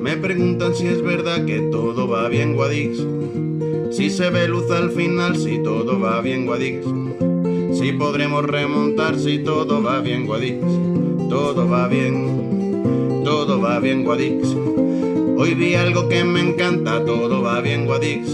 Me preguntan si es verdad que todo va bien, Guadix. Si se ve luz al final, si todo va bien, Guadix. Si podremos remontar, si todo va bien, Guadix. Todo va bien, Guadix. Hoy vi algo que me encanta, todo va bien, Guadix.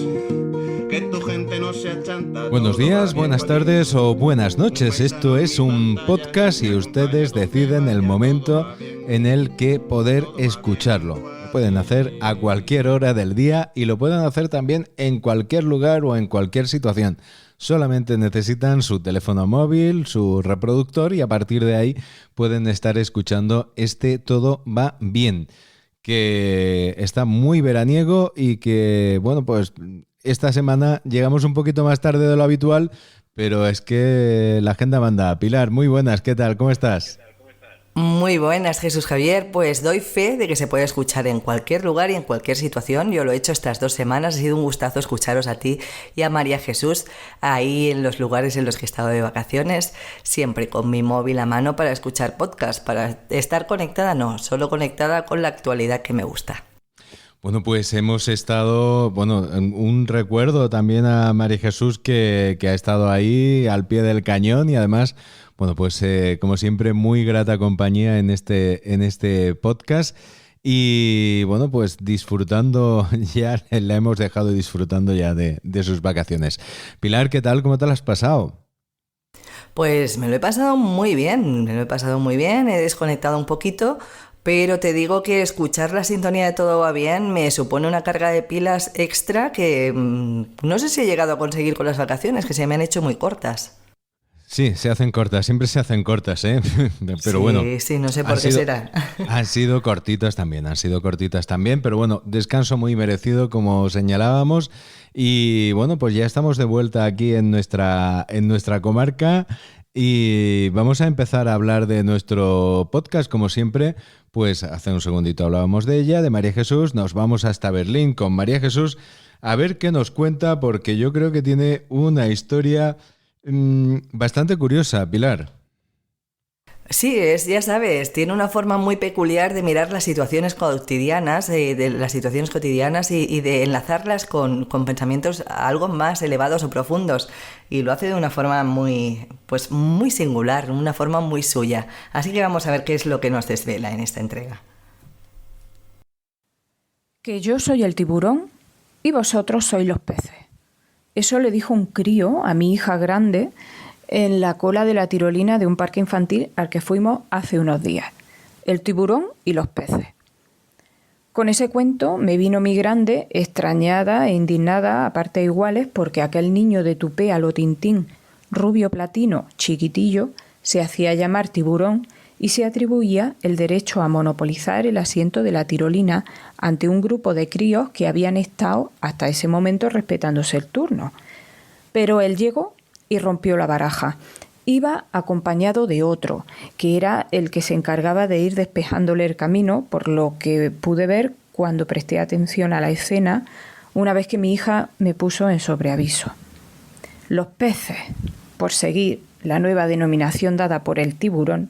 Que tu gente no se achanta. Buenos días, buenas tardes o buenas noches. Esto es un podcast y ustedes deciden el momento en el que poder escucharlo. Lo pueden hacer a cualquier hora del día y lo pueden hacer también en cualquier lugar o en cualquier situación. Solamente necesitan su teléfono móvil, su reproductor y a partir de ahí pueden estar escuchando Todo va bien, que está muy veraniego y que, bueno, pues esta semana llegamos un poquito más tarde de lo habitual, pero es que la agenda manda. Pilar, muy buenas, ¿qué tal? ¿Cómo estás? Muy buenas, Jesús Javier. Pues doy fe de que se puede escuchar en cualquier lugar y en cualquier situación. Yo lo he hecho estas 2 semanas. Ha sido un gustazo escucharos a ti y a María Jesús ahí en los lugares en los que he estado de vacaciones, siempre con mi móvil a mano para escuchar podcast, para estar conectada, no, solo conectada con la actualidad que me gusta. Bueno, pues hemos estado, un recuerdo también a María Jesús que ha estado ahí al pie del cañón y además, como siempre, muy grata compañía en este podcast y, pues disfrutando ya, la hemos dejado disfrutando ya de sus vacaciones. Pilar, ¿qué tal? ¿Cómo te lo has pasado? Pues me lo he pasado muy bien, he desconectado un poquito. Pero te digo que escuchar la sintonía de Todo va bien me supone una carga de pilas extra que no sé si he llegado a conseguir con las vacaciones, que se me han hecho muy cortas. Sí, se hacen cortas, siempre se hacen cortas, ¿eh? Pero sí, bueno. Sí, no sé por qué será. Han sido cortitas también, pero bueno, descanso muy merecido como señalábamos y bueno, pues ya estamos de vuelta aquí en nuestra comarca y vamos a empezar a hablar de nuestro podcast como siempre. Pues hace un segundito hablábamos de ella, de María Jesús, nos vamos hasta Berlín con María Jesús a ver qué nos cuenta porque yo creo que tiene una historia bastante curiosa, Pilar. Sí, ya sabes, tiene una forma muy peculiar de mirar las situaciones cotidianas, de las situaciones cotidianas y de enlazarlas con pensamientos algo más elevados o profundos. Y lo hace de una forma muy singular, una forma muy suya. Así que vamos a ver qué es lo que nos desvela en esta entrega. Que yo soy el tiburón y vosotros sois los peces. Eso le dijo un crío a mi hija grande en la cola de la tirolina de un parque infantil al que fuimos hace unos días. El tiburón y los peces. Con ese cuento me vino mi grande, extrañada e indignada a partes iguales, porque aquel niño de tupé a lo Tintín, rubio platino, chiquitillo, se hacía llamar tiburón y se atribuía el derecho a monopolizar el asiento de la tirolina ante un grupo de críos que habían estado hasta ese momento respetándose el turno. Pero él llegó y rompió la baraja. Iba acompañado de otro, que era el que se encargaba de ir despejándole el camino, por lo que pude ver cuando presté atención a la escena, una vez que mi hija me puso en sobreaviso. Los peces, por seguir la nueva denominación dada por el tiburón,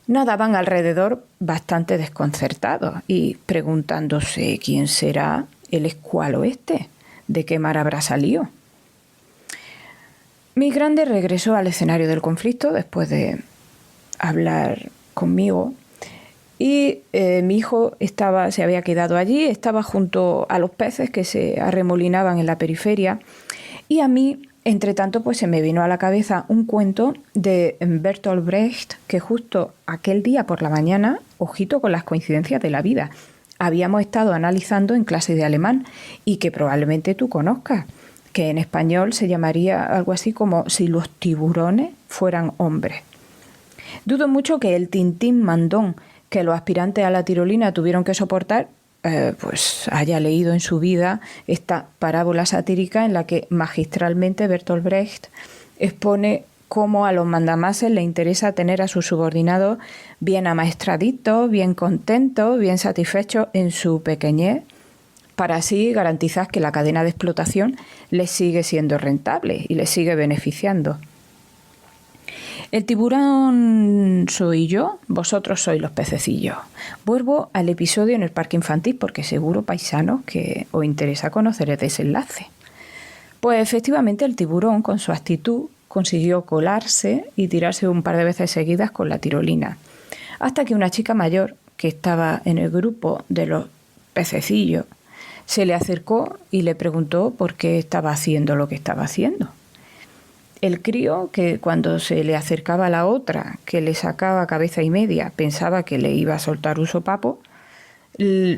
nadaban alrededor bastante desconcertados y preguntándose quién será el escualo este, de qué mar habrá salido. Mi grande regresó al escenario del conflicto después de hablar conmigo y mi hijo se había quedado allí, estaba junto a los peces que se arremolinaban en la periferia y a mí, entre tanto, pues se me vino a la cabeza un cuento de Bertolt Brecht que justo aquel día por la mañana, ojito con las coincidencias de la vida, habíamos estado analizando en clase de alemán y que probablemente tú conozcas, que en español se llamaría algo así como Si los tiburones fueran hombres. Dudo mucho que el Tintín mandón que los aspirantes a la tirolina tuvieron que soportar, pues haya leído en su vida esta parábola satírica en la que magistralmente Bertolt Brecht expone cómo a los mandamases les interesa tener a sus subordinados bien amaestraditos, bien contentos, bien satisfechos en su pequeñez, para así garantizar que la cadena de explotación les sigue siendo rentable y les sigue beneficiando. El tiburón soy yo, vosotros sois los pececillos. Vuelvo al episodio en el parque infantil porque seguro, paisanos, que os interesa conocer el desenlace. Pues efectivamente el tiburón, con su actitud, consiguió colarse y tirarse un par de veces seguidas con la tirolina, hasta que una chica mayor, que estaba en el grupo de los pececillos, se le acercó y le preguntó por qué estaba haciendo lo que estaba haciendo. El crío, que cuando se le acercaba a la otra, que le sacaba cabeza y media, pensaba que le iba a soltar un sopapo,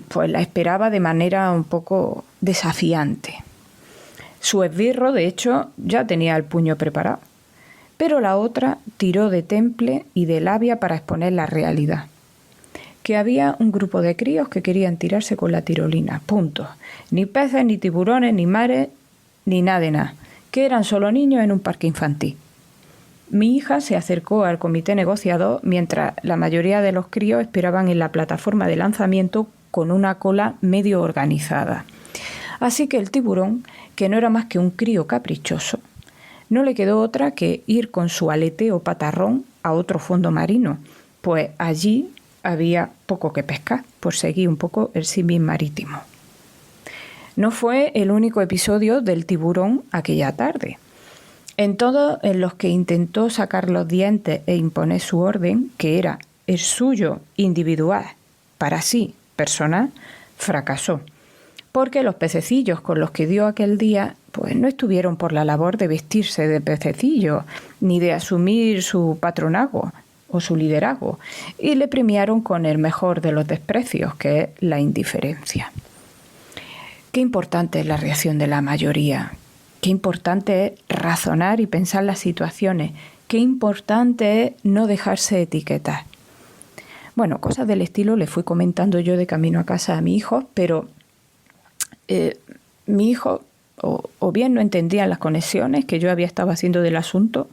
pues la esperaba de manera un poco desafiante. Su esbirro, de hecho, ya tenía el puño preparado, pero la otra tiró de temple y de labia para exponer la realidad. Que había un grupo de críos que querían tirarse con la tirolina, punto. Ni peces, ni tiburones, ni mares, ni nada de nada, que eran solo niños en un parque infantil. Mi hija se acercó al comité negociador mientras la mayoría de los críos esperaban en la plataforma de lanzamiento con una cola medio organizada. Así que el tiburón, que no era más que un crío caprichoso, no le quedó otra que ir con su aleteo patarrón a otro fondo marino, pues allí había poco que pescar, por seguir un poco el símil marítimo. No fue el único episodio del tiburón aquella tarde. En todos en los que intentó sacar los dientes e imponer su orden, que era el suyo individual, para sí, personal, fracasó. Porque los pececillos con los que dio aquel día pues no estuvieron por la labor de vestirse de pececillo, ni de asumir su patronazgo o su liderazgo, y le premiaron con el mejor de los desprecios, que es la indiferencia. Qué importante es la reacción de la mayoría, qué importante es razonar y pensar las situaciones, qué importante es no dejarse etiquetar. Bueno, cosas del estilo le fui comentando yo de camino a casa a mi hijo, pero mi hijo o bien no entendía las conexiones que yo había estado haciendo del asunto,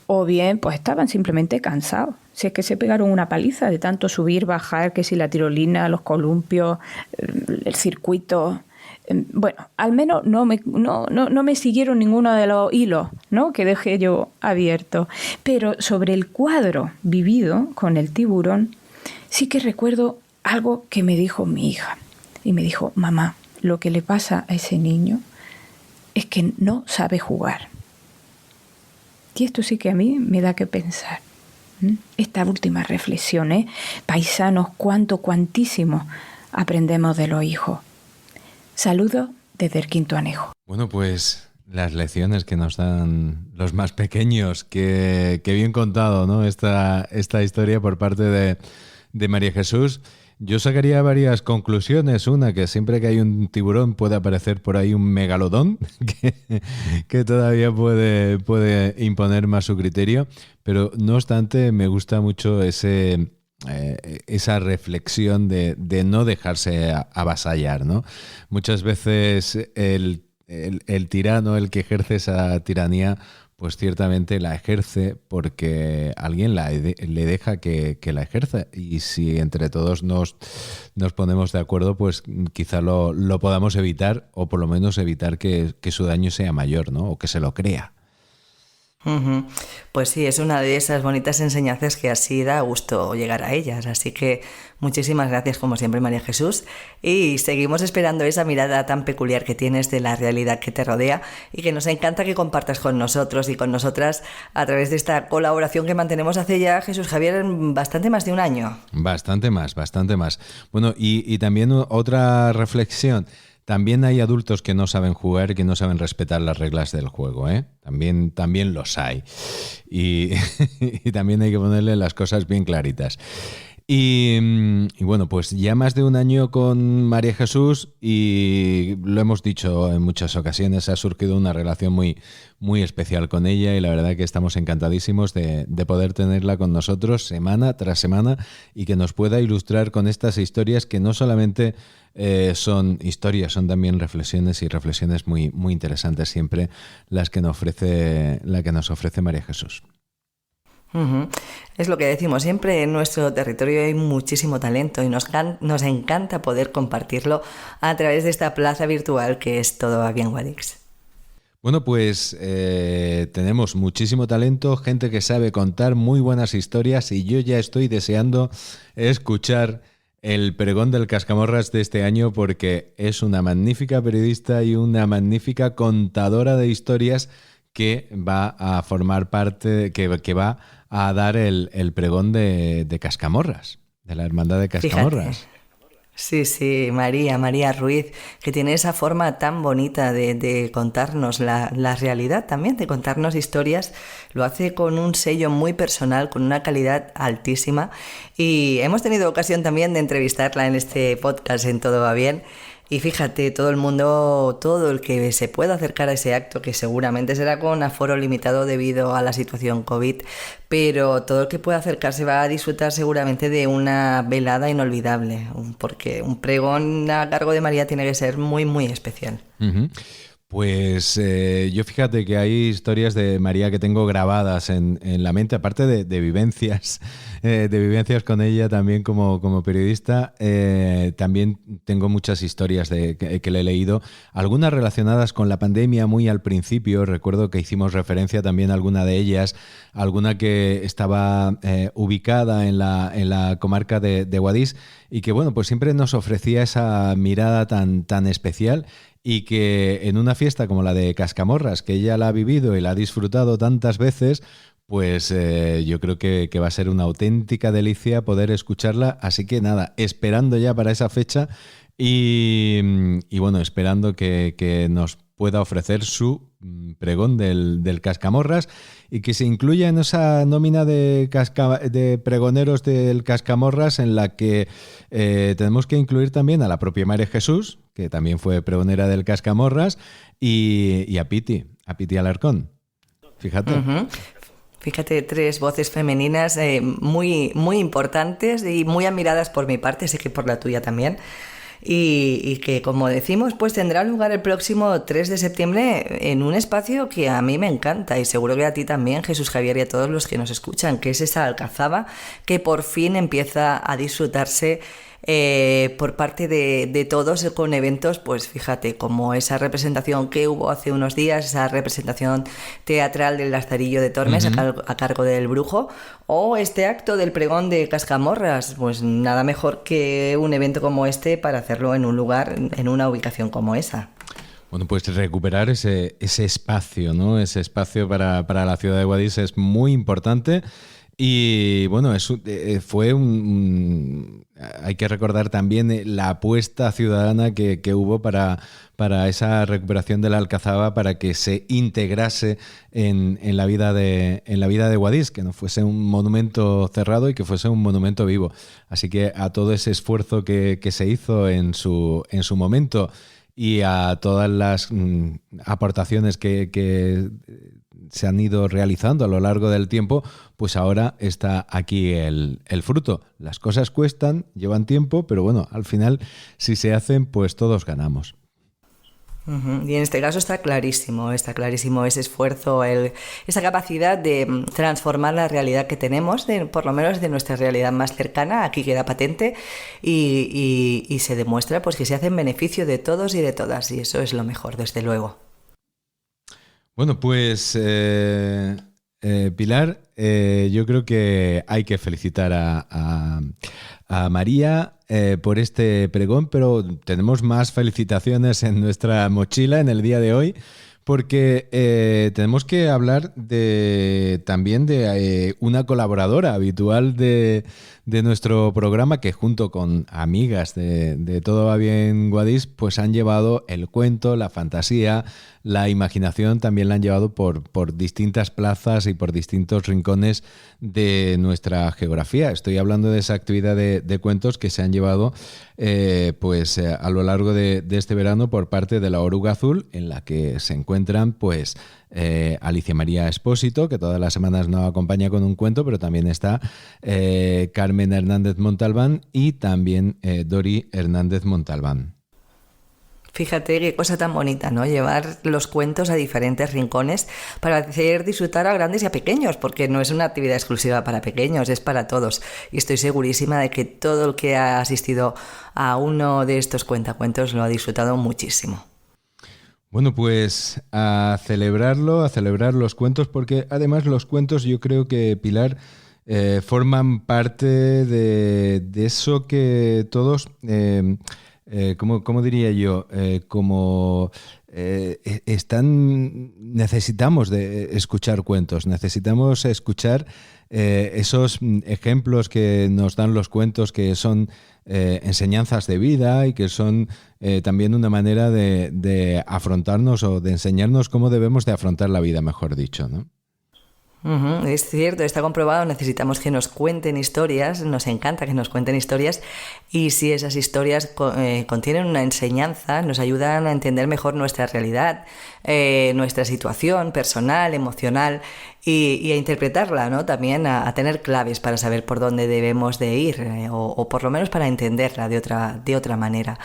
o bien pues estaban simplemente cansados. Si es que se pegaron una paliza de tanto subir, bajar, que si la tirolina, los columpios, el circuito. Bueno, al menos no me siguieron ninguno de los hilos, ¿no?, que dejé yo abierto. Pero sobre el cuadro vivido con el tiburón, sí que recuerdo algo que me dijo mi hija. Y me dijo: mamá, lo que le pasa a ese niño es que no sabe jugar. Y esto sí que a mí me da que pensar. Esta última reflexión, paisanos, cuantísimo aprendemos de los hijos. Saludos desde el Quinto Anejo. Bueno, pues las lecciones que nos dan los más pequeños, que bien contado, ¿no? Esta historia por parte de María Jesús. Yo sacaría varias conclusiones. Una, que siempre que hay un tiburón puede aparecer por ahí un megalodón que todavía puede imponer más su criterio. Pero no obstante, me gusta mucho esa reflexión de no dejarse avasallar, ¿no? Muchas veces el tirano, el que ejerce esa tiranía, pues ciertamente la ejerce porque alguien le deja que la ejerza, y si entre todos nos ponemos de acuerdo, pues quizá lo podamos evitar, o por lo menos evitar que su daño sea mayor, ¿no?, o que se lo crea. Pues sí, es una de esas bonitas enseñanzas que así da gusto llegar a ellas. Así que muchísimas gracias, como siempre, María Jesús. Y seguimos esperando esa mirada tan peculiar que tienes de la realidad que te rodea y que nos encanta que compartas con nosotros y con nosotras a través de esta colaboración que mantenemos hace ya, Jesús Javier, bastante más de un año. Bastante más. Bueno, y también otra reflexión. También hay adultos que no saben jugar y que no saben respetar las reglas del juego, ¿eh? También los hay. Y también hay que ponerle las cosas bien claritas. Y bueno, pues ya más de un año con María Jesús, y lo hemos dicho en muchas ocasiones, ha surgido una relación muy, muy especial con ella, y la verdad que estamos encantadísimos de poder tenerla con nosotros semana tras semana y que nos pueda ilustrar con estas historias que no solamente son historias, son también reflexiones, y reflexiones muy, muy interesantes siempre las que nos ofrece María Jesús. Es lo que decimos siempre, en nuestro territorio hay muchísimo talento y nos encanta poder compartirlo a través de esta plaza virtual que es Todo va bien Guadix. Bueno, pues tenemos muchísimo talento, gente que sabe contar muy buenas historias y yo ya estoy deseando escuchar el pregón del Cascamorras de este año porque es una magnífica periodista y una magnífica contadora de historias que va a formar parte, que va a dar el pregón de Cascamorras, de la Hermandad de Cascamorras. Fíjate. Sí, María Ruiz, que tiene esa forma tan bonita de contarnos la realidad también, de contarnos historias. Lo hace con un sello muy personal, con una calidad altísima. Y hemos tenido ocasión también de entrevistarla en este podcast en Todo va bien. Y fíjate, todo el mundo, todo el que se pueda acercar a ese acto, que seguramente será con aforo limitado debido a la situación COVID, pero todo el que pueda acercarse va a disfrutar seguramente de una velada inolvidable, porque un pregón a cargo de María tiene que ser muy, muy especial. Uh-huh. Pues yo fíjate que hay historias de María que tengo grabadas en la mente, aparte de vivencias con ella también como periodista. También tengo muchas historias que le he leído, algunas relacionadas con la pandemia muy al principio. Recuerdo que hicimos referencia también a alguna de ellas, alguna que estaba ubicada en la comarca de Guadix y que bueno, pues siempre nos ofrecía esa mirada tan especial. Y que en una fiesta como la de Cascamorras, que ella la ha vivido y la ha disfrutado tantas veces, pues yo creo que va a ser una auténtica delicia poder escucharla. Así que nada, esperando ya para esa fecha y bueno, esperando que nos pueda ofrecer su pregón del Cascamorras y que se incluya en esa nómina de pregoneros del Cascamorras en la que tenemos que incluir también a la propia María Jesús, que también fue pregonera del Cascamorras, y a Piti Alarcón. Fíjate. Uh-huh. Fíjate, 3 voces femeninas muy, muy importantes y muy admiradas por mi parte, sé que por la tuya también. Y que, como decimos, pues tendrá lugar el próximo 3 de septiembre en un espacio que a mí me encanta y seguro que a ti también, Jesús Javier, y a todos los que nos escuchan, que es esa Alcazaba que por fin empieza a disfrutarse por parte de todos con eventos, pues fíjate, como esa representación que hubo hace unos días, esa representación teatral del Lazarillo de Tormes uh-huh. a cargo del Brujo, o este acto del pregón de Cascamorras. Pues nada mejor que un evento como este para hacerlo en un lugar, en una ubicación como esa. Bueno, pues recuperar ese espacio, ¿no? Ese espacio para la ciudad de Guadix es muy importante. Y bueno, fue hay que recordar también la apuesta ciudadana que hubo para esa recuperación de la Alcazaba, para que se integrase en la vida de Guadix, que no fuese un monumento cerrado y que fuese un monumento vivo. Así que a todo ese esfuerzo que se hizo en su momento y a todas las aportaciones que se han ido realizando a lo largo del tiempo, pues ahora está aquí el fruto. Las cosas cuestan, llevan tiempo, pero bueno, al final, si se hacen, pues todos ganamos. Uh-huh. Y en este caso está clarísimo ese esfuerzo, esa capacidad de transformar la realidad que tenemos, por lo menos de nuestra realidad más cercana. Aquí queda patente y se demuestra pues que se hace en beneficio de todos y de todas, y eso es lo mejor, desde luego. Bueno, pues Pilar, yo creo que hay que felicitar a María por este pregón, pero tenemos más felicitaciones en nuestra mochila en el día de hoy, porque tenemos que hablar también de una colaboradora habitual de nuestro programa, que junto con amigas de Todo va bien Guadix, pues han llevado el cuento, la fantasía, la imaginación, también la han llevado por distintas plazas y por distintos rincones de nuestra geografía. Estoy hablando de esa actividad de cuentos que se han llevado a lo largo de este verano por parte de la Oruga Azul, en la que se encuentran pues Alicia María Espósito, que todas las semanas nos acompaña con un cuento, pero también está Carmen Hernández Montalbán y también Dori Hernández Montalbán. Fíjate qué cosa tan bonita, ¿no? Llevar los cuentos a diferentes rincones para hacer disfrutar a grandes y a pequeños, porque no es una actividad exclusiva para pequeños, es para todos. Y estoy segurísima de que todo el que ha asistido a uno de estos cuentacuentos lo ha disfrutado muchísimo. Bueno, pues a celebrar los cuentos, porque además los cuentos yo creo que, Pilar, forman parte de eso que todos, ¿cómo diría yo? Necesitamos de escuchar cuentos, necesitamos escuchar esos ejemplos que nos dan los cuentos, que son enseñanzas de vida y que son también una manera de afrontarnos o de enseñarnos cómo debemos de afrontar la vida, mejor dicho, ¿no? Es cierto, está comprobado, necesitamos que nos cuenten historias, nos encanta que nos cuenten historias, y si esas historias contienen una enseñanza, nos ayudan a entender mejor nuestra realidad, nuestra situación personal, emocional, y a interpretarla, ¿no? También a tener claves para saber por dónde debemos de ir, o por lo menos para entenderla de otra manera.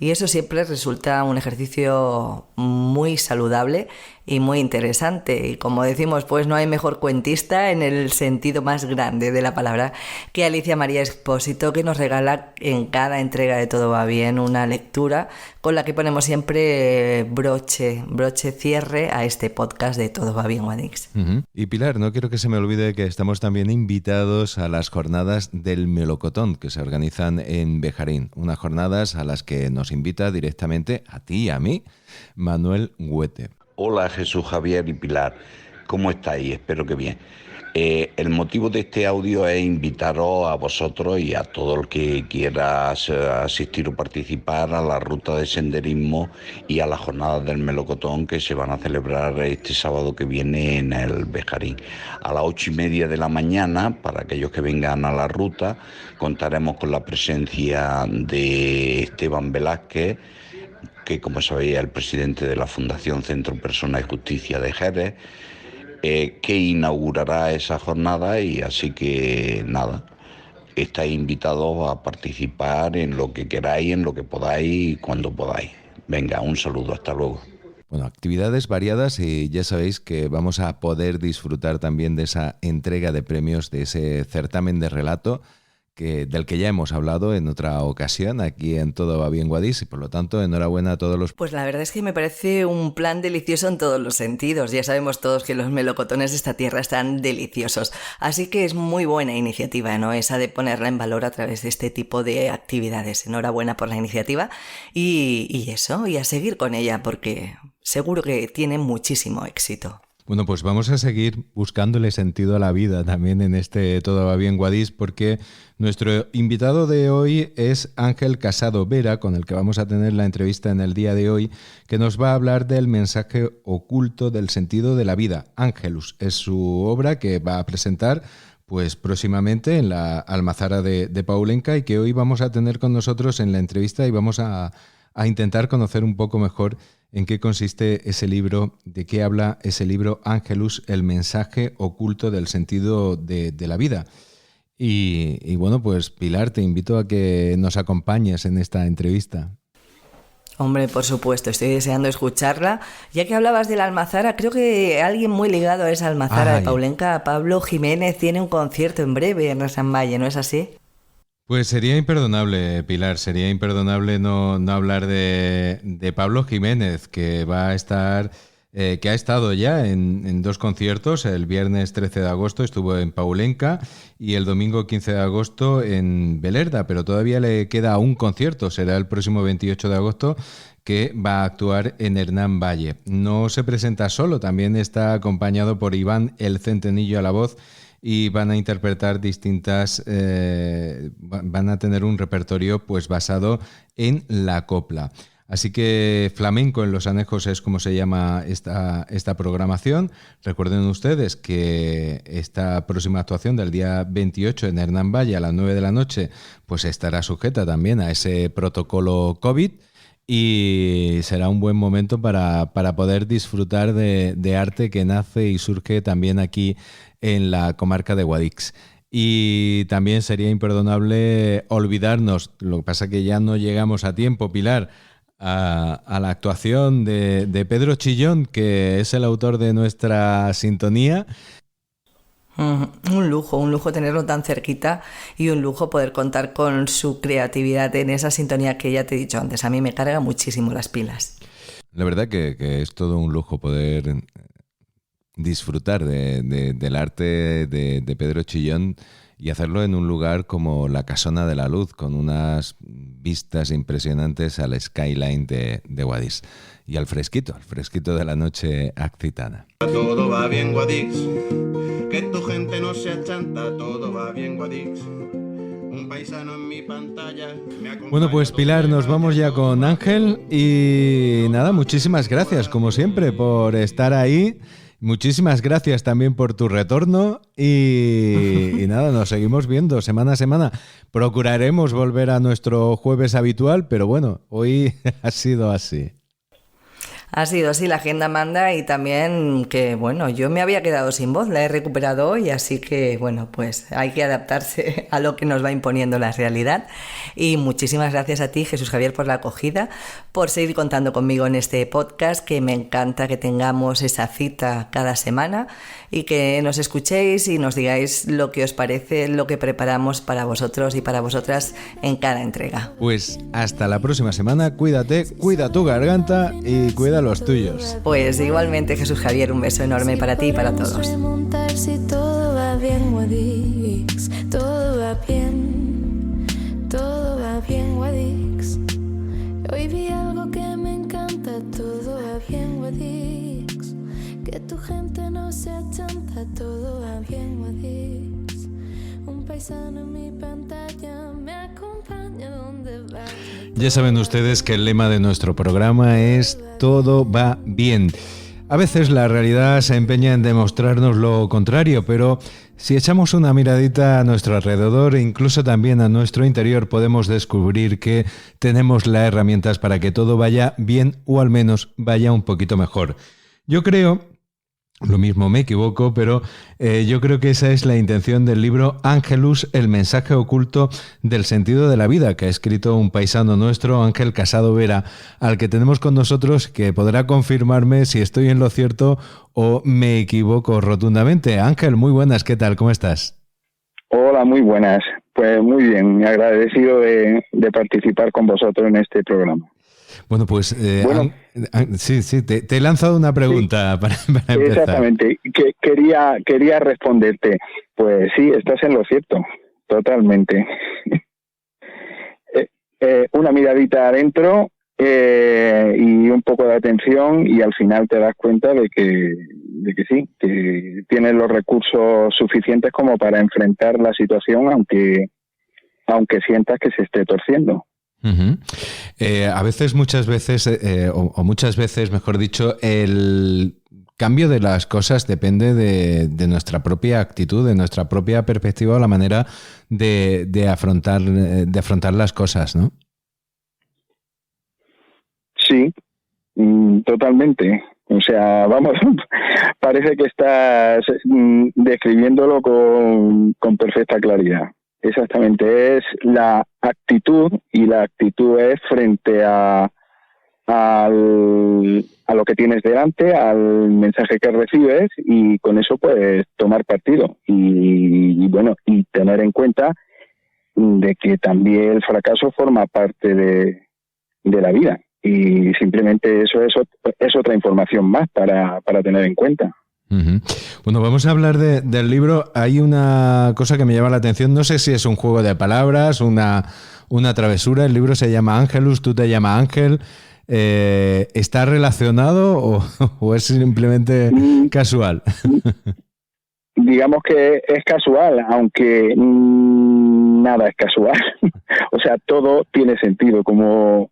Y eso siempre resulta un ejercicio muy saludable y muy interesante. Y como decimos, pues no hay mejor cuentista en el sentido más grande de la palabra que Alicia María Expósito, que nos regala en cada entrega de Todo va bien una lectura con la que ponemos siempre broche cierre a este podcast de Todo va bien, Guadix. Y Pilar, no quiero que se me olvide que estamos también invitados a las jornadas del melocotón que se organizan en Bejarín, unas jornadas a las que nos invita directamente a ti y a mí Manuel Huete. Hola Jesús Javier y Pilar, ¿cómo estáis? Espero que bien. El motivo de este audio es invitaros a vosotros y a todo el que quiera asistir o participar a la ruta de senderismo y a las jornadas del melocotón que se van a celebrar este sábado que viene en el Bejarín. A las 8:30 de la mañana, para aquellos que vengan a la ruta, contaremos con la presencia de Esteban Velázquez, que como sabéis es el presidente de la Fundación Centro Persona y Justicia de Jerez, que inaugurará esa jornada, y así que nada, estáis invitados a participar en lo que queráis, en lo que podáis y cuando podáis. Venga, un saludo, hasta luego. Bueno, actividades variadas, y ya sabéis que vamos a poder disfrutar también de esa entrega de premios, de ese certamen de relato del que ya hemos hablado en otra ocasión aquí en Todo va bien, Guadix, y por lo tanto enhorabuena a todos los... Pues la verdad es que me parece un plan delicioso en todos los sentidos. Ya sabemos todos que los melocotones de esta tierra están deliciosos, así que es muy buena iniciativa, ¿no? Esa de ponerla en valor a través de este tipo de actividades. Enhorabuena por la iniciativa y eso, y a seguir con ella, porque seguro que tiene muchísimo éxito. Bueno, pues vamos a seguir buscándole sentido a la vida también en este Todo va bien, Guadix, porque nuestro invitado de hoy es Ángel Casado Vera, con el que vamos a tener la entrevista en el día de hoy, que nos va a hablar del mensaje oculto del sentido de la vida. Ángelus es su obra que va a presentar pues próximamente en la Almazara de Paulenca, y que hoy vamos a tener con nosotros en la entrevista, y vamos a intentar conocer un poco mejor en qué consiste ese libro, de qué habla ese libro Ángelus, el mensaje oculto del sentido de la vida. Y bueno, pues Pilar, te invito a que nos acompañes en esta entrevista. Hombre, por supuesto, estoy deseando escucharla. Ya que hablabas de la Almazara, creo que alguien muy ligado a esa Almazara de Paulenca, Pablo Jiménez, tiene un concierto en breve en Rasamballe, ¿no es así? Pues sería imperdonable, Pilar, sería imperdonable no hablar de Pablo Jiménez, que va a estar, que ha estado ya en dos conciertos. El viernes 13 de agosto estuvo en Paulenca y el domingo 15 de agosto en Belerda, pero todavía le queda un concierto, será el próximo 28 de agosto, que va a actuar en Hernán Valle. No se presenta solo, también está acompañado por Iván el Centenillo a la voz, y van a interpretar van a tener un repertorio pues basado en la copla. Así que Flamenco en los Anejos es como se llama esta programación. Recuerden ustedes que esta próxima actuación del día 28 en Hernán Valle a las 9 de la noche pues estará sujeta también a ese protocolo COVID, y será un buen momento para poder disfrutar de arte que nace y surge también aquí en la comarca de Guadix. Y también sería imperdonable olvidarnos, lo que pasa que ya no llegamos a tiempo, Pilar, a la actuación de Pedro Chillón, que es el autor de nuestra sintonía. Un lujo tenerlo tan cerquita, y un lujo poder contar con su creatividad en esa sintonía que ya te he dicho antes. A mí me carga muchísimo las pilas. La verdad que es todo un lujo poder disfrutar del arte de Pedro Chillón y hacerlo en un lugar como la Casona de la Luz, con unas vistas impresionantes al skyline de Guadix y al fresquito de la noche accitana. Todo va bien, Guadix, que tu gente no se achanta, todo va bien, Guadix. Un paisano en mi pantalla me acompaña. Bueno, pues Pilar, nos vamos ya con Ángel y nada, muchísimas gracias como siempre por estar ahí. Muchísimas gracias también por tu retorno y nada, nos seguimos viendo semana a semana. Procuraremos volver a nuestro jueves habitual, pero bueno, hoy ha sido así. Ha sido así, la agenda manda y también que, bueno, yo me había quedado sin voz, la he recuperado hoy, así que, bueno, pues hay que adaptarse a lo que nos va imponiendo la realidad. Y muchísimas gracias a ti, Jesús Javier, por la acogida, por seguir contando conmigo en este podcast, que me encanta que tengamos esa cita cada semana y que nos escuchéis y nos digáis lo que os parece, lo que preparamos para vosotros y para vosotras en cada entrega. Pues hasta la próxima semana, cuídate, cuida tu garganta y cuida los tuyos. Pues igualmente, Jesús Javier, un beso enorme para ti y para todos. Si todo va bien, Guadix, todo va bien, Guadix. Hoy vi algo que me encanta, todo va bien, Guadix. Que tu gente no se achanta, todo va bien, Guadix. Un paisano en mi pantalla me acompaña donde va. Ya saben ustedes que el lema de nuestro programa es todo va bien. A veces la realidad se empeña en demostrarnos lo contrario, pero si echamos una miradita a nuestro alrededor e incluso también a nuestro interior, podemos descubrir que tenemos las herramientas para que todo vaya bien o al menos vaya un poquito mejor. Yo creo, lo mismo me equivoco, pero yo creo que esa es la intención del libro Ángelus, el mensaje oculto del sentido de la vida, que ha escrito un paisano nuestro, Ángel Casado Vera, al que tenemos con nosotros, que podrá confirmarme si estoy en lo cierto o me equivoco rotundamente. Ángel, muy buenas, ¿qué tal? ¿Cómo estás? Hola, muy buenas. Pues muy bien, agradecido de participar con vosotros en este programa. Bueno, pues sí, te he lanzado una pregunta para empezar. Exactamente, quería responderte. Pues sí, estás en lo cierto, totalmente. Una miradita adentro y un poco de atención y al final te das cuenta de que sí, que tienes los recursos suficientes como para enfrentar la situación, aunque sientas que se esté torciendo. Uh-huh. A veces, muchas veces, mejor dicho, el cambio de las cosas depende de nuestra propia actitud, de nuestra propia perspectiva o la manera de afrontar las cosas, ¿no? Sí, totalmente. O sea, vamos, parece que estás describiéndolo con perfecta claridad. Exactamente, es la actitud, y la actitud es frente a lo que tienes delante, al mensaje que recibes, y con eso puedes tomar partido y bueno, y tener en cuenta de que también el fracaso forma parte de la vida, y simplemente eso es otra información más para tener en cuenta. Uh-huh. Bueno, vamos a hablar del libro. Hay una cosa que me llama la atención, no sé si es un juego de palabras, una travesura. El libro se llama Ángelus, tú te llamas Ángel. ¿Está relacionado o es simplemente casual? Digamos que es casual, aunque nada es casual. O sea, todo tiene sentido, como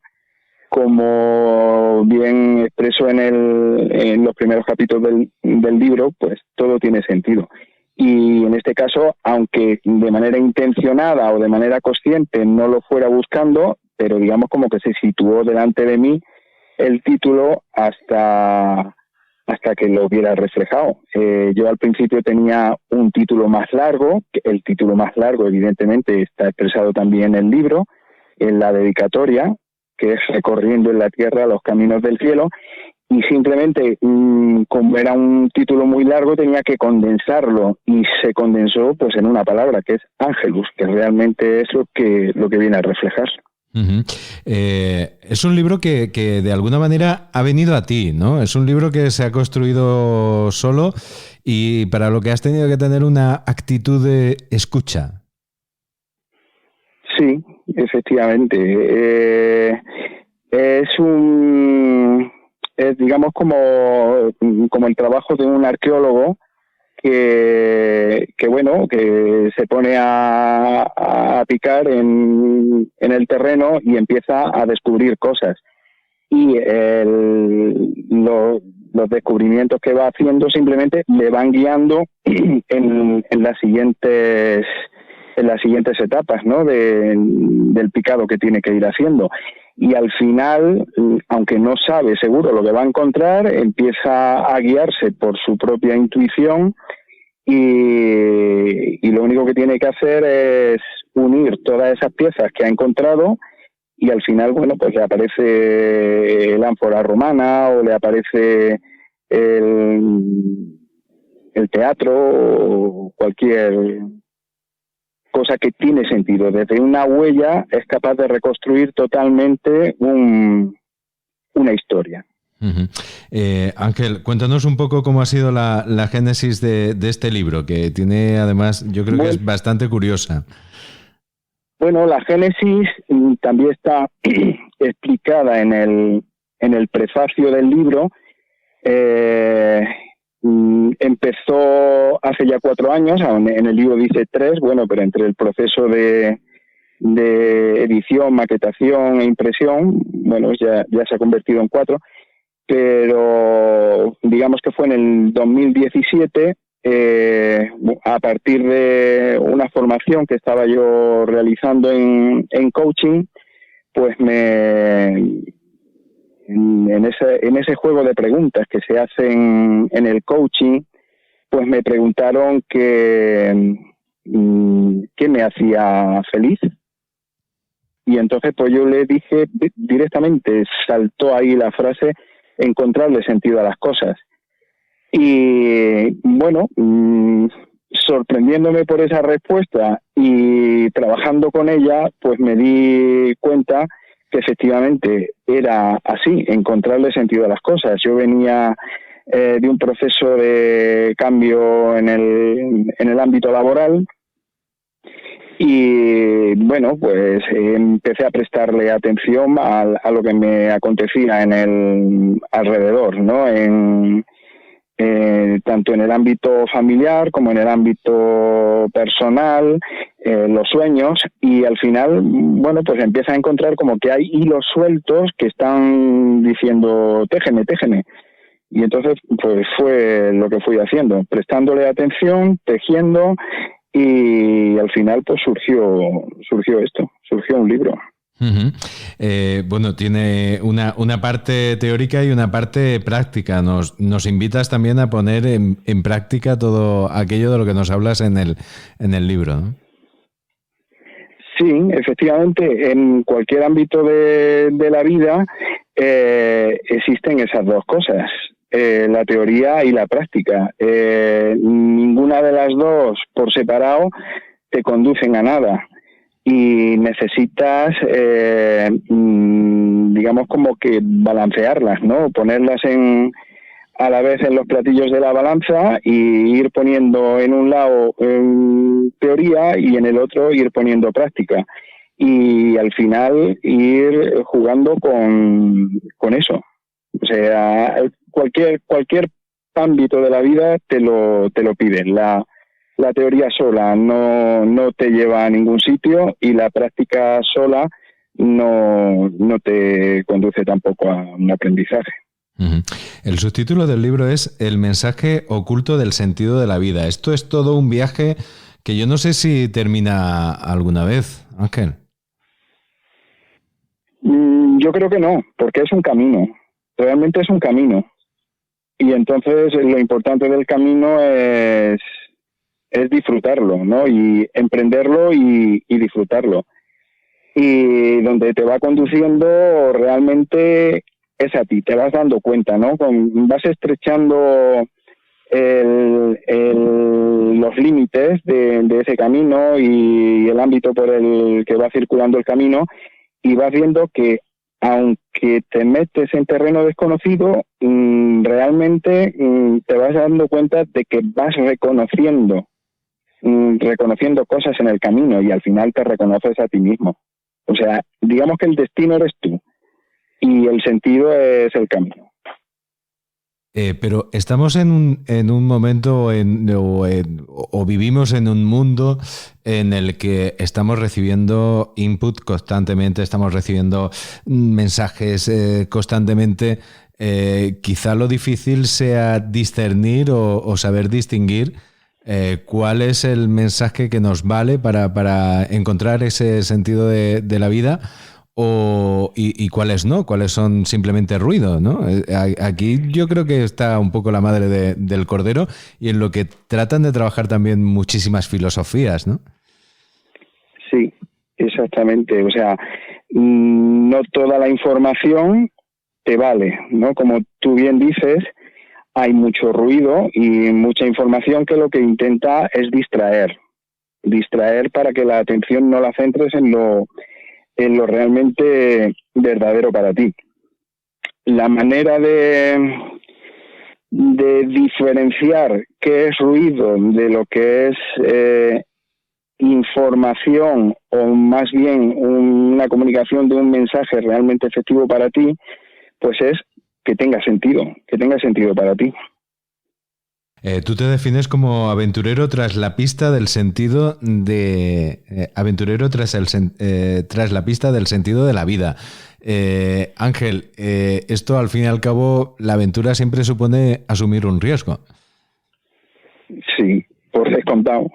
bien expreso en los primeros capítulos del libro, pues todo tiene sentido. Y en este caso, aunque de manera intencionada o de manera consciente no lo fuera buscando, pero digamos como que se situó delante de mí el título hasta que lo hubiera reflejado. Yo al principio tenía un título más largo, el título más largo evidentemente está expresado también en el libro, en la dedicatoria, que es Recorriendo en la Tierra los Caminos del Cielo, y simplemente, como era un título muy largo, tenía que condensarlo, y se condensó pues en una palabra, que es Ángelus, que realmente es lo que viene a reflejar. Uh-huh. Es un libro que de alguna manera ha venido a ti, ¿no? Es un libro que se ha construido solo y para lo que has tenido que tener una actitud de escucha. Sí, efectivamente. Es digamos como el trabajo de un arqueólogo que se pone a picar en el terreno y empieza a descubrir cosas. Y los descubrimientos que va haciendo simplemente le van guiando en las siguientes etapas, ¿no? del picado que tiene que ir haciendo. Y al final, aunque no sabe seguro lo que va a encontrar, empieza a guiarse por su propia intuición y lo único que tiene que hacer es unir todas esas piezas que ha encontrado y al final, pues le aparece el ánfora romana o le aparece el teatro o cualquier cosa que tiene sentido. Desde una huella es capaz de reconstruir totalmente una historia. Uh-huh. Ángel, cuéntanos un poco cómo ha sido la génesis de este libro, que tiene además, yo creo que es bastante curiosa. Bueno, la génesis también está explicada en el prefacio del libro. Empezó hace ya 4 años, en el libro dice 3, pero entre el proceso de edición, maquetación e impresión, ya se ha convertido en 4, pero digamos que fue en el 2017, a partir de una formación que estaba yo realizando en coaching, pues en ese juego de preguntas que se hacen en el coaching, pues me preguntaron qué me hacía feliz. Y entonces pues yo le dije directamente, saltó ahí la frase, encontrarle sentido a las cosas. Y sorprendiéndome por esa respuesta y trabajando con ella, pues me di cuenta que efectivamente era así, encontrarle sentido a las cosas. Yo venía de un proceso de cambio en el ámbito laboral y pues empecé a prestarle atención a lo que me acontecía en el alrededor, ¿no? Tanto en el ámbito familiar como en el ámbito personal, los sueños, y al final, pues empieza a encontrar como que hay hilos sueltos que están diciendo téjeme. Y entonces, pues fue lo que fui haciendo, prestándole atención, tejiendo, y al final pues surgió esto, surgió un libro. Uh-huh. Tiene una parte teórica y una parte práctica. Nos invitas también a poner en práctica todo aquello de lo que nos hablas en el libro, ¿no? Sí, efectivamente, en cualquier ámbito de la vida existen esas dos cosas, la teoría y la práctica. Ninguna de las dos por separado te conducen a nada. Y necesitas, digamos, como que balancearlas, ¿no? Ponerlas a la vez en los platillos de la balanza y ir poniendo en un lado teoría y en el otro ir poniendo práctica. Y al final ir jugando con eso. O sea, cualquier ámbito de la vida te lo pide. La teoría sola no te lleva a ningún sitio y la práctica sola no te conduce tampoco a un aprendizaje. Uh-huh. El subtítulo del libro es El mensaje oculto del sentido de la vida. Esto es todo un viaje que yo no sé si termina alguna vez, Ángel. Yo creo que no, porque es un camino. Realmente es un camino. Y entonces lo importante del camino es disfrutarlo, ¿no? Y emprenderlo y disfrutarlo. Y donde te va conduciendo realmente es a ti, te vas dando cuenta, ¿no? Vas estrechando los límites de ese camino y el ámbito por el que va circulando el camino, y vas viendo que aunque te metes en terreno desconocido, realmente te vas dando cuenta de que vas reconociendo cosas en el camino y al final te reconoces a ti mismo. O sea, digamos que el destino eres tú y el sentido es el camino. Pero estamos en un momento o vivimos en un mundo en el que estamos recibiendo input constantemente, estamos recibiendo mensajes constantemente. Quizá lo difícil sea discernir o saber distinguir cuál es el mensaje que nos vale para encontrar ese sentido de la vida. Y cuáles no, cuáles son simplemente ruido, ¿no? Aquí yo creo que está un poco la madre del cordero y en lo que tratan de trabajar también muchísimas filosofías, ¿no? Sí, exactamente. O sea, no toda la información te vale, ¿no? Como tú bien dices, hay mucho ruido y mucha información que lo que intenta es distraer para que la atención no la centres en lo realmente verdadero para ti. La manera de diferenciar qué es ruido de lo que es información o más bien una comunicación de un mensaje realmente efectivo para ti, pues es que tenga sentido para ti. Tú te defines como aventurero tras la pista del sentido aventurero tras la pista del sentido de la vida. Ángel, esto al fin y al cabo, la aventura siempre supone asumir un riesgo. Sí, por descontado.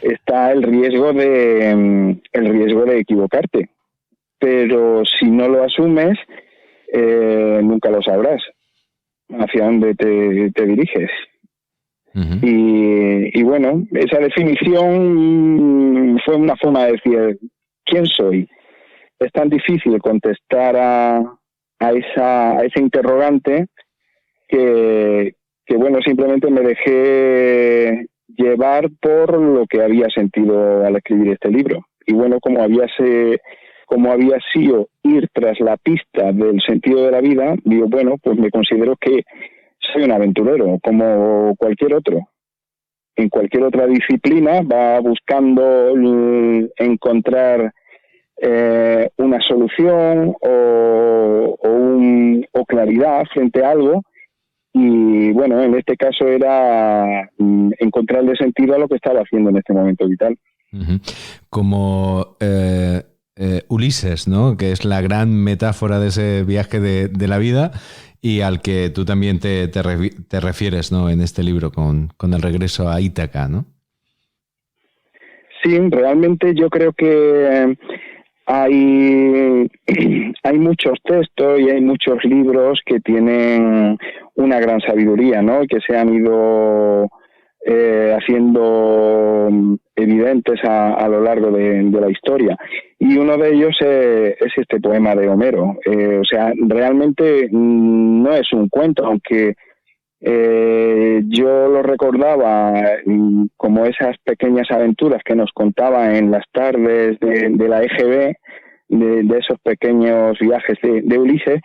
Está el riesgo de equivocarte, pero si no lo asumes, nunca lo sabrás hacia dónde te diriges. Uh-huh. Y bueno, esa definición fue una forma de decir ¿quién soy? Es tan difícil contestar a ese interrogante que bueno, simplemente me dejé llevar por lo que había sentido al escribir este libro. Y bueno, como había sido ir tras la pista del sentido de la vida, digo, bueno, pues me considero que soy un aventurero, como cualquier otro. En cualquier otra disciplina va buscando encontrar una solución o claridad frente a algo. Y bueno, en este caso era encontrarle sentido a lo que estaba haciendo en este momento vital. Uh-huh. Como Ulises, ¿no? Que es la gran metáfora de ese viaje de la vida y al que tú también te refieres, ¿no? En este libro con el regreso a Ítaca, ¿no? Sí, realmente yo creo que hay muchos textos y hay muchos libros que tienen una gran sabiduría, ¿no? Y que se han ido haciendo evidentes a lo largo de la historia. Y uno de ellos es este poema de Homero. O sea, realmente no es un cuento, aunque yo lo recordaba como esas pequeñas aventuras que nos contaba en las tardes de la EGB, de esos pequeños viajes de Ulises,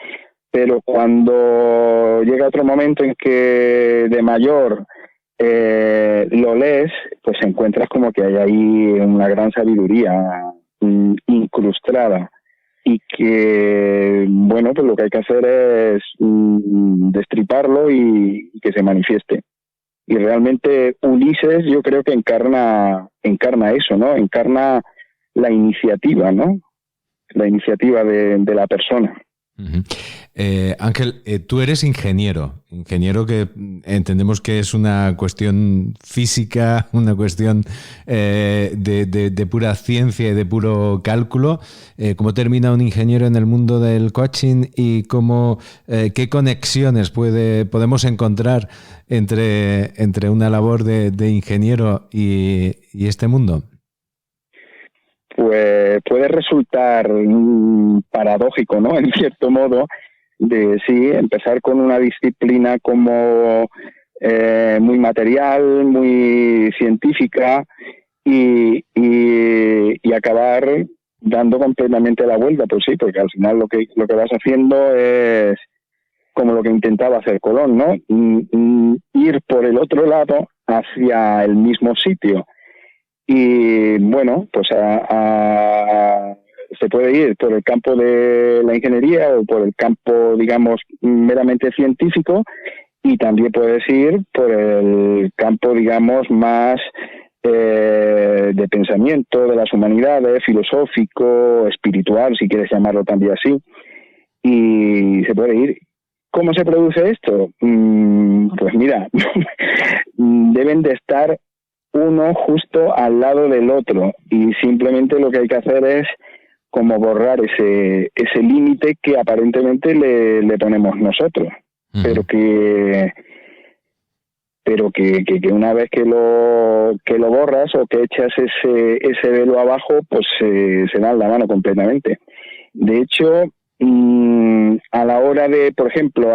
pero cuando llega otro momento en que de mayor lo lees, pues encuentras como que hay ahí una gran sabiduría incrustada y que, bueno, pues lo que hay que hacer es destriparlo y que se manifieste. Y realmente Ulises yo creo que encarna eso, ¿no? Encarna la iniciativa, ¿no? La iniciativa de la persona. Uh-huh. Ángel, tú eres ingeniero que entendemos que es una cuestión física, una cuestión de pura ciencia y de puro cálculo. ¿Cómo termina un ingeniero en el mundo del coaching y qué conexiones podemos encontrar entre una labor de ingeniero y este mundo? Pues puede resultar paradójico, ¿no? En cierto modo, de sí, empezar con una disciplina como muy material, muy científica y acabar dando completamente la vuelta, pues sí, porque al final lo que vas haciendo es como lo que intentaba hacer Colón, ¿no? Ir por el otro lado hacia el mismo sitio. Y bueno, pues se puede ir por el campo de la ingeniería o por el campo, digamos, meramente científico, y también puedes ir por el campo, digamos, más de pensamiento, de las humanidades, filosófico, espiritual, si quieres llamarlo también así, y se puede ir. ¿Cómo se produce esto? Pues mira, deben de estar uno justo al lado del otro, y simplemente lo que hay que hacer es como borrar ese límite que aparentemente le ponemos nosotros, pero que una vez que lo borras o que echas ese velo abajo, pues se da la mano completamente. De hecho, a la hora de, por ejemplo,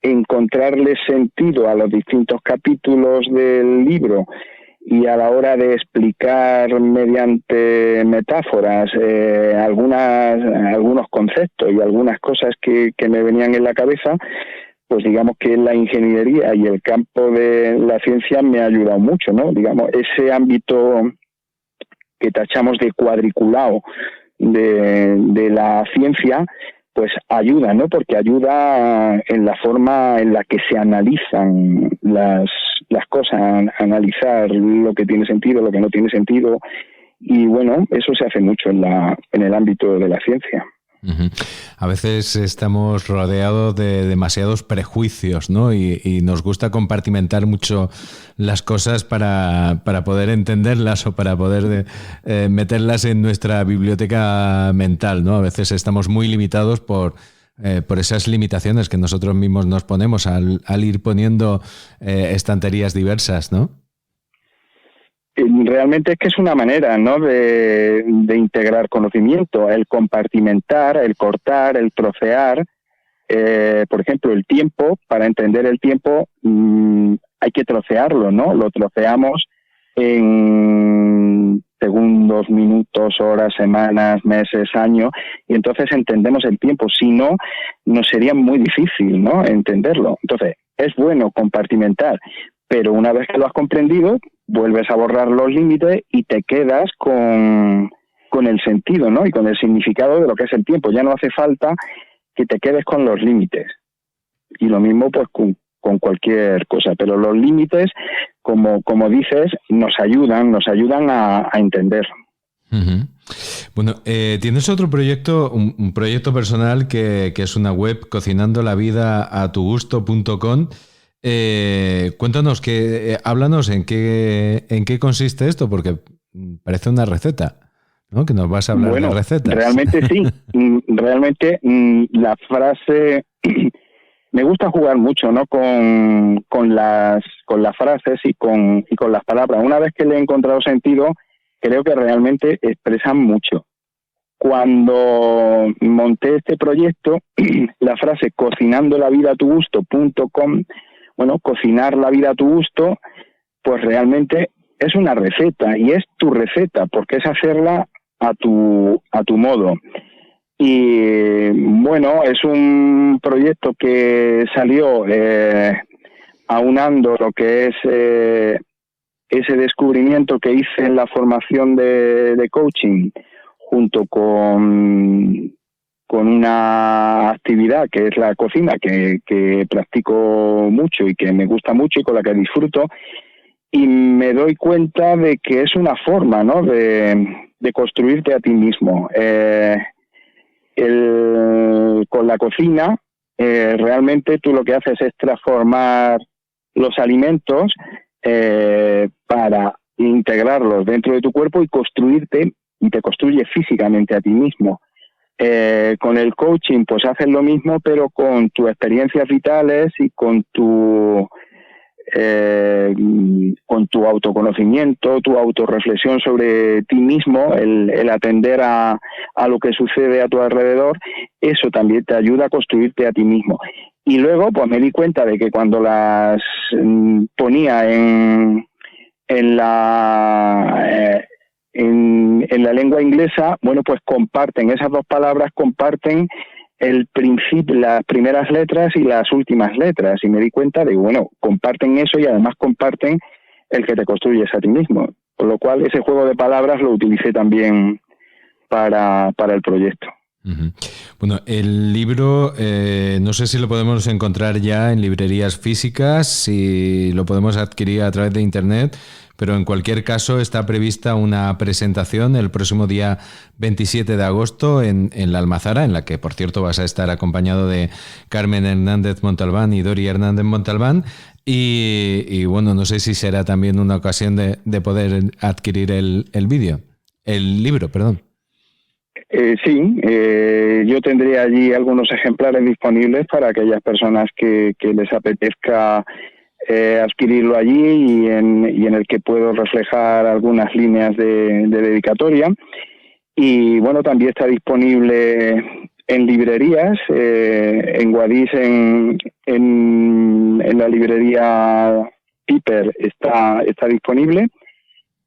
encontrarle sentido a los distintos capítulos del libro, y a la hora de explicar mediante metáforas algunos conceptos y algunas cosas que me venían en la cabeza, pues digamos que la ingeniería y el campo de la ciencia me ha ayudado mucho, ¿no? Digamos, ese ámbito que tachamos de cuadriculado de la ciencia, pues ayuda, ¿no? Porque ayuda en la forma en la que se analizan las cosas, analizar lo que tiene sentido, lo que no tiene sentido, y bueno, eso se hace mucho en el ámbito de la ciencia. A veces estamos rodeados de demasiados prejuicios, ¿no? Y nos gusta compartimentar mucho las cosas para poder entenderlas o para poder meterlas en nuestra biblioteca mental, ¿no? A veces estamos muy limitados por esas limitaciones que nosotros mismos nos ponemos al ir poniendo estanterías diversas, ¿no? Realmente es que es una manera, ¿no?, de integrar conocimiento, el compartimentar, el cortar, el trocear. Por ejemplo, el tiempo, para entender el tiempo hay que trocearlo, ¿no? Lo troceamos en segundos, minutos, horas, semanas, meses, años, y entonces entendemos el tiempo. Si no, nos sería muy difícil, ¿no?, entenderlo. Entonces, es bueno compartimentar, pero una vez que lo has comprendido, vuelves a borrar los límites y te quedas con el sentido, ¿no?, y con el significado de lo que es el tiempo. Ya no hace falta que te quedes con los límites. Y lo mismo pues con cualquier cosa, pero los límites, como dices, nos ayudan a entender. Uh-huh. Bueno, tienes otro proyecto, un proyecto personal que es una web, cocinandolavidaatugusto.com. Cuéntanos, háblanos en qué consiste esto, porque parece una receta, ¿no? Que nos vas a hablar de recetas. Realmente sí. Realmente la frase me gusta jugar mucho, ¿no?, con las frases y con las palabras. Una vez que le he encontrado sentido, creo que realmente expresan mucho. Cuando monté este proyecto, la frase cocinandolavidaatugusto.com, bueno, cocinar la vida a tu gusto, pues realmente es una receta, y es tu receta, porque es hacerla a tu modo. Y bueno, es un proyecto que salió aunando lo que es ese descubrimiento que hice en la formación de coaching, junto con una actividad que es la cocina, que practico mucho y que me gusta mucho y con la que disfruto, y me doy cuenta de que es una forma, ¿no?, de construirte a ti mismo. Con la cocina, realmente tú lo que haces es transformar los alimentos para integrarlos dentro de tu cuerpo y construirte, y te construye físicamente a ti mismo. Con el coaching pues haces lo mismo, pero con tus experiencias vitales y con tu autoconocimiento, tu autorreflexión sobre ti mismo, el atender a lo que sucede a tu alrededor. Eso también te ayuda a construirte a ti mismo. Y luego pues me di cuenta de que cuando las ponía en la en la lengua inglesa, bueno, pues comparten, esas dos palabras comparten el principio, las primeras letras y las últimas letras, y me di cuenta de, bueno, comparten eso y además comparten el que te construyes a ti mismo, por lo cual ese juego de palabras lo utilicé también para el proyecto. Uh-huh. Bueno, el libro no sé si lo podemos encontrar ya en librerías físicas, si lo podemos adquirir a través de internet, pero en cualquier caso está prevista una presentación el próximo día 27 de agosto en la Almazara, en la que, por cierto, vas a estar acompañado de Carmen Hernández Montalbán y Dori Hernández Montalbán. Y bueno, no sé si será también una ocasión de poder adquirir el libro, perdón. Sí, yo tendría allí algunos ejemplares disponibles para aquellas personas que les apetezca adquirirlo allí y en el que puedo reflejar algunas líneas de dedicatoria. Y bueno, también está disponible en librerías, en Guadix, en la librería Piper está disponible,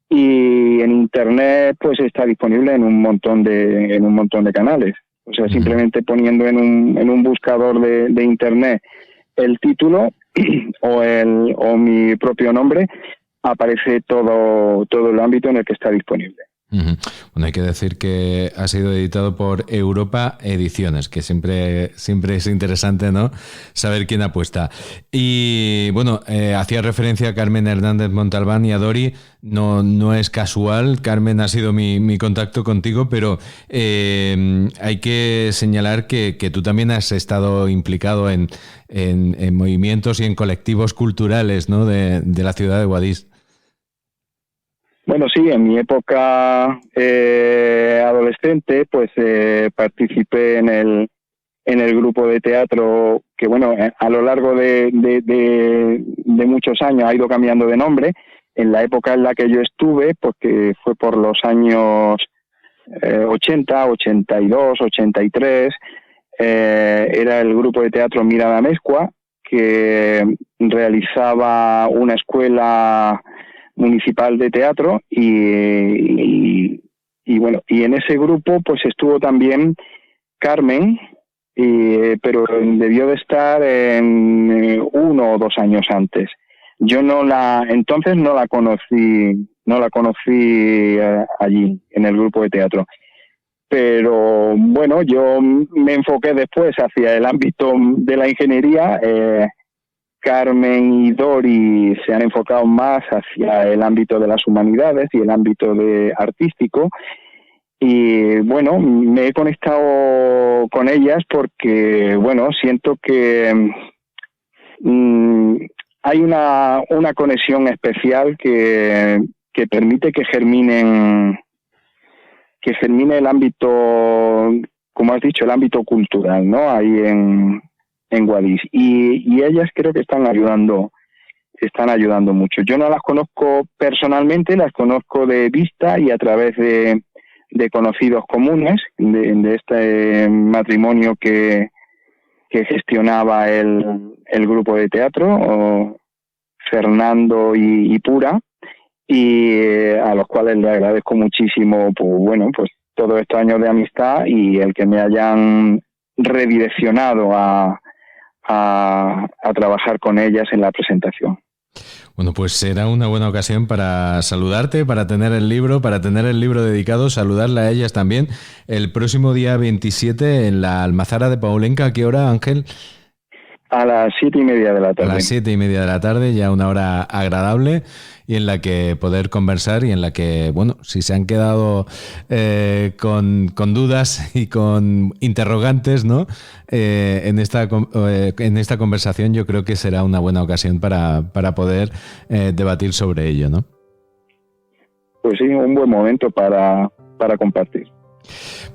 y en internet pues está disponible en un montón de canales. O sea, simplemente poniendo en un buscador de internet el título o mi propio nombre, aparece todo el ámbito en el que está disponible. Uh-huh. Bueno, hay que decir que ha sido editado por Europa Ediciones, que siempre es interesante, ¿no?, saber quién apuesta. Y bueno, hacía referencia a Carmen Hernández Montalbán y a Dori. No es casual, Carmen, ha sido mi contacto contigo, pero hay que señalar que tú también has estado implicado en movimientos y en colectivos culturales, ¿no?, de la ciudad de Guadix. Bueno, sí, en mi época adolescente, pues participé en el grupo de teatro que, bueno, a lo largo de muchos años ha ido cambiando de nombre. En la época en la que yo estuve, pues que fue por los años 80, 82, 83, era el grupo de teatro Mirada Mezcua, que realizaba una escuela municipal de teatro y bueno, y en ese grupo pues estuvo también Carmen, pero debió de estar en 1 o 2 años antes. Yo entonces no la conocí allí en el grupo de teatro, pero bueno, yo me enfoqué después hacia el ámbito de la ingeniería. Carmen y Dori se han enfocado más hacia el ámbito de las humanidades y el ámbito artístico. Y bueno, me he conectado con ellas porque, bueno, siento que hay una conexión especial que permite que germine el ámbito, como has dicho, el ámbito cultural, ¿no?, ahí en Guadix, y ellas creo que están ayudando mucho. Yo no las conozco personalmente, las conozco de vista y a través de conocidos comunes de este matrimonio que gestionaba el grupo de teatro, Fernando y Pura, y a los cuales le agradezco muchísimo, pues bueno, pues todos estos años de amistad y el que me hayan redireccionado a trabajar con ellas en la presentación. Bueno, pues será una buena ocasión para saludarte, para tener el libro dedicado, saludarla a ellas también el próximo día 27 en la Almazara de Paulenca. ¿A qué hora, Ángel? A las 7:30 de la tarde. A las 7:30 de la tarde, ya una hora agradable y en la que poder conversar y en la que, bueno, si se han quedado con dudas y con interrogantes, ¿no?, en esta conversación, yo creo que será una buena ocasión para poder debatir sobre ello, ¿no? Pues sí, un buen momento para compartir.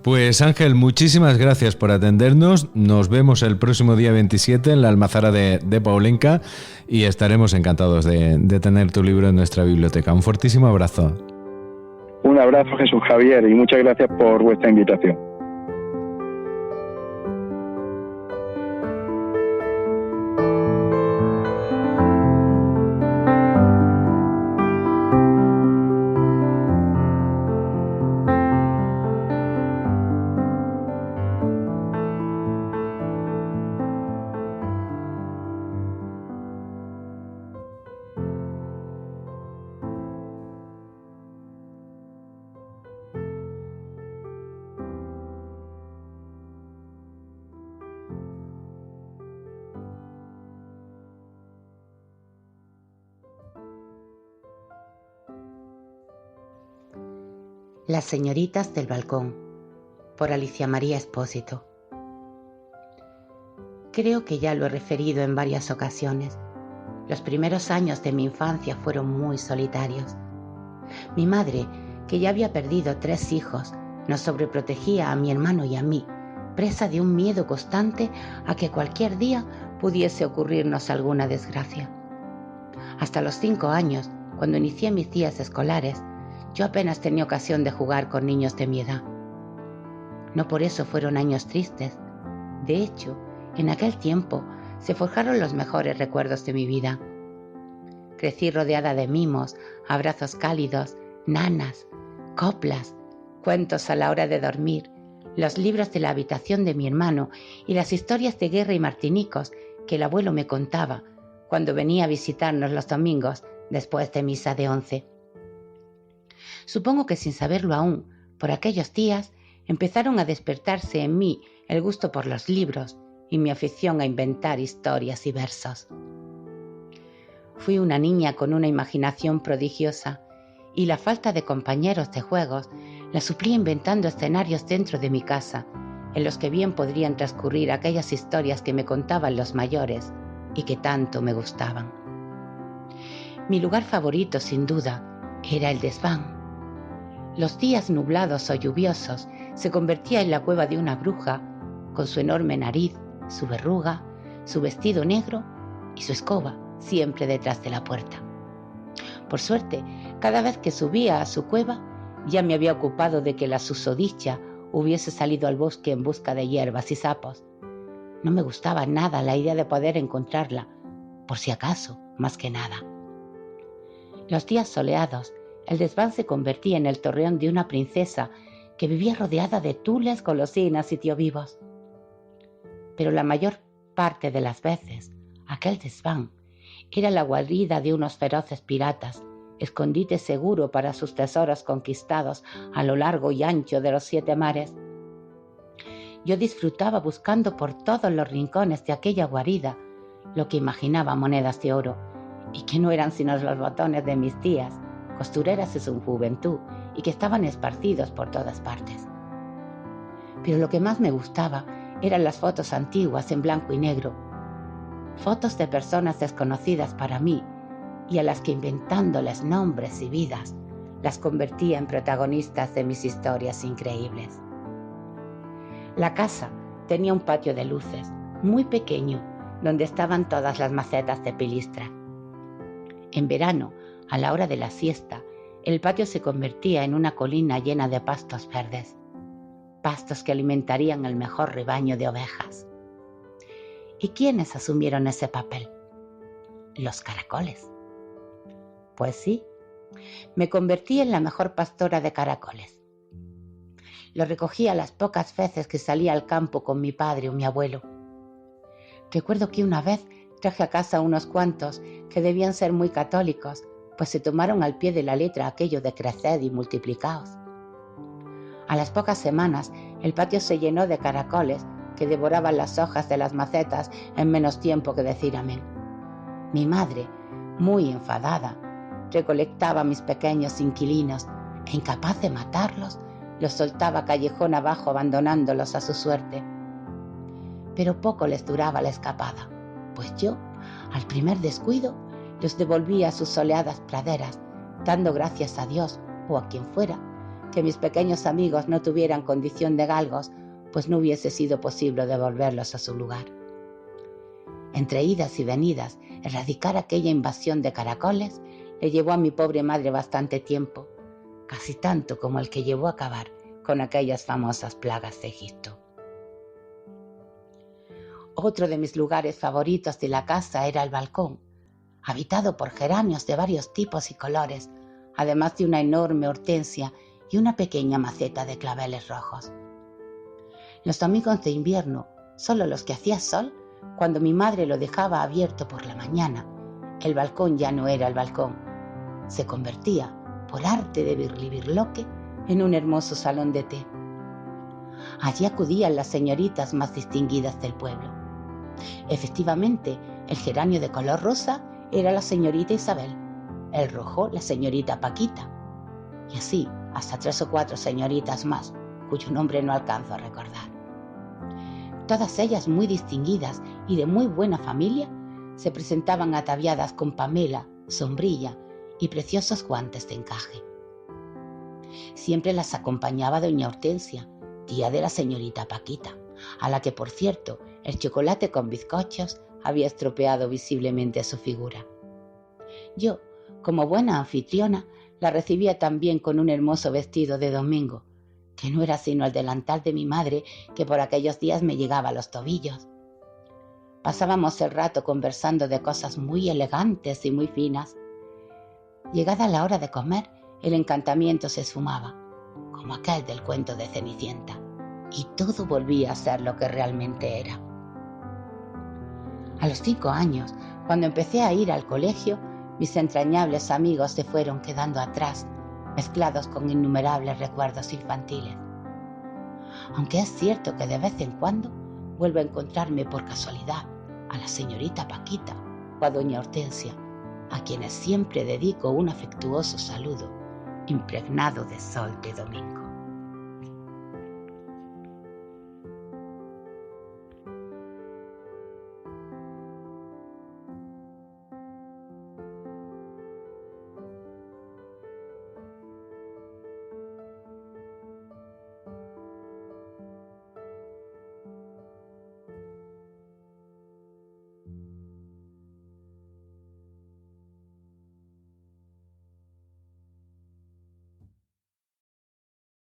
Pues Ángel, muchísimas gracias por atendernos. Nos vemos el próximo día 27 en la Almazara de Paulenca y estaremos encantados de tener tu libro en nuestra biblioteca. Un fortísimo abrazo. Un abrazo, Jesús Javier, y muchas gracias por vuestra invitación. Las señoritas del balcón, por Alicia María Espósito. Creo que ya lo he referido en varias ocasiones. Los primeros años de mi infancia fueron muy solitarios. Mi madre, que ya había perdido 3 hijos, nos sobreprotegía a mi hermano y a mí, presa de un miedo constante a que cualquier día pudiese ocurrirnos alguna desgracia. Hasta los 5 años, cuando inicié mis días escolares, yo apenas tenía ocasión de jugar con niños de mi edad. No por eso fueron años tristes. De hecho, en aquel tiempo se forjaron los mejores recuerdos de mi vida. Crecí rodeada de mimos, abrazos cálidos, nanas, coplas, cuentos a la hora de dormir, los libros de la habitación de mi hermano y las historias de guerra y martinicos que el abuelo me contaba cuando venía a visitarnos los domingos después de misa de 11. Supongo que sin saberlo aún, por aquellos días empezaron a despertarse en mí el gusto por los libros y mi afición a inventar historias y versos. Fui una niña con una imaginación prodigiosa y la falta de compañeros de juegos la suplí inventando escenarios dentro de mi casa en los que bien podrían transcurrir aquellas historias que me contaban los mayores y que tanto me gustaban. Mi lugar favorito, sin duda, era el desván. Los días nublados o lluviosos se convertía en la cueva de una bruja con su enorme nariz, su verruga, su vestido negro y su escoba siempre detrás de la puerta. Por suerte, cada vez que subía a su cueva ya me había ocupado de que la susodicha hubiese salido al bosque en busca de hierbas y sapos. No me gustaba nada la idea de poder encontrarla, por si acaso, más que nada. Los días soleados, el desván se convertía en el torreón de una princesa que vivía rodeada de tules, golosinas y tío-vivos. Pero la mayor parte de las veces, aquel desván era la guarida de unos feroces piratas, escondite seguro para sus tesoros conquistados a lo largo y ancho de los 7 mares. Yo disfrutaba buscando por todos los rincones de aquella guarida lo que imaginaba monedas de oro, y que no eran sino los botones de mis tías, costureras de su juventud, y que estaban esparcidos por todas partes. Pero lo que más me gustaba eran las fotos antiguas en blanco y negro, fotos de personas desconocidas para mí y a las que, inventándoles nombres y vidas, las convertía en protagonistas de mis historias increíbles. La casa tenía un patio de luces, muy pequeño, donde estaban todas las macetas de pilistra. En verano, a la hora de la siesta, el patio se convertía en una colina llena de pastos verdes, pastos que alimentarían el mejor rebaño de ovejas. ¿Y quiénes asumieron ese papel? Los caracoles. Pues sí, me convertí en la mejor pastora de caracoles. Los recogía las pocas veces que salía al campo con mi padre o mi abuelo. Recuerdo que una vez traje a casa unos cuantos que debían ser muy católicos, pues se tomaron al pie de la letra aquello de creced y multiplicaos. A las pocas semanas, el patio se llenó de caracoles que devoraban las hojas de las macetas en menos tiempo que decir amén. Mi madre, muy enfadada, recolectaba a mis pequeños inquilinos e, incapaz de matarlos, los soltaba callejón abajo abandonándolos a su suerte. Pero poco les duraba la escapada, pues yo, al primer descuido, los devolvía a sus soleadas praderas, dando gracias a Dios o a quien fuera que mis pequeños amigos no tuvieran condición de galgos, pues no hubiese sido posible devolverlos a su lugar. Entre idas y venidas, erradicar aquella invasión de caracoles le llevó a mi pobre madre bastante tiempo, casi tanto como el que llevó a acabar con aquellas famosas plagas de Egipto. Otro de mis lugares favoritos de la casa era el balcón, habitado por geranios de varios tipos y colores, además de una enorme hortensia y una pequeña maceta de claveles rojos. Los domingos de invierno, solo los que hacía sol, cuando mi madre lo dejaba abierto por la mañana, el balcón ya no era el balcón. Se convertía, por arte de birlibirloque, en un hermoso salón de té. Allí acudían las señoritas más distinguidas del pueblo. Efectivamente, el geranio de color rosa era la señorita Isabel, el rojo la señorita Paquita. y así hasta 3 o 4 señoritas más, cuyo nombre no alcanzo a recordar. Todas ellas muy distinguidas y de muy buena familia, se presentaban ataviadas con pamela, sombrilla y preciosos guantes de encaje. Siempre las acompañaba doña Hortensia, tía de la señorita Paquita, a la que, por cierto, el chocolate con bizcochos había estropeado visiblemente su figura. Yo, como buena anfitriona, la recibía también con un hermoso vestido de domingo, que no era sino el delantal de mi madre, que por aquellos días me llegaba a los tobillos. Pasábamos el rato conversando de cosas muy elegantes y muy finas. Llegada la hora de comer, el encantamiento se esfumaba, como aquel del cuento de Cenicienta, y todo volvía a ser lo que realmente era. A los 5 años, cuando empecé a ir al colegio, mis entrañables amigos se fueron quedando atrás, mezclados con innumerables recuerdos infantiles. Aunque es cierto que de vez en cuando vuelvo a encontrarme por casualidad a la señorita Paquita o a doña Hortensia, a quienes siempre dedico un afectuoso saludo impregnado de sol de domingo.